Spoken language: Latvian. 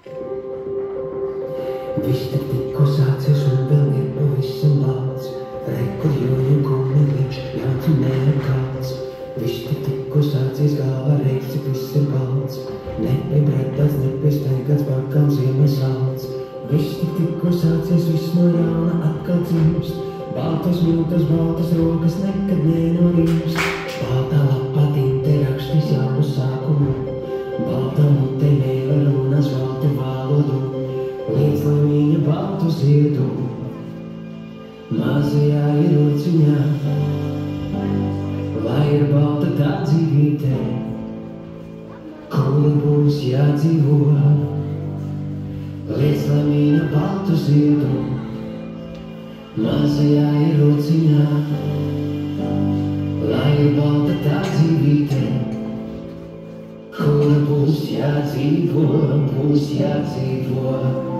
Viss tik tikko sācies un vēl ir pavisam balts. Rekur joņu kumeliņš, jauns un nekāds. Viss tik tikko sācies galva reiz, cik viss ir balts. Nepie bredāts, nepie steigāts, pakām ziemas salds. Viss tik tikko sācies, viss no jauna atkal dzimst. Baltas miltas, baltas rokas, nekad nenorimst. Baltā lapā tinte rakstīs jaunu sākumu. Baltā mute mēle runās baltu valodu. Līdz lai viņa baltu ziedu mazajā ierociņā. Lai ir balta tā dzīvīte, kura būs jādzīvo. Līdz lai viņa baltu ziedu mazajā ierociņā. Lai ir balta tā dzīvīte, kura būs jādzīvo, būs jādzīvo.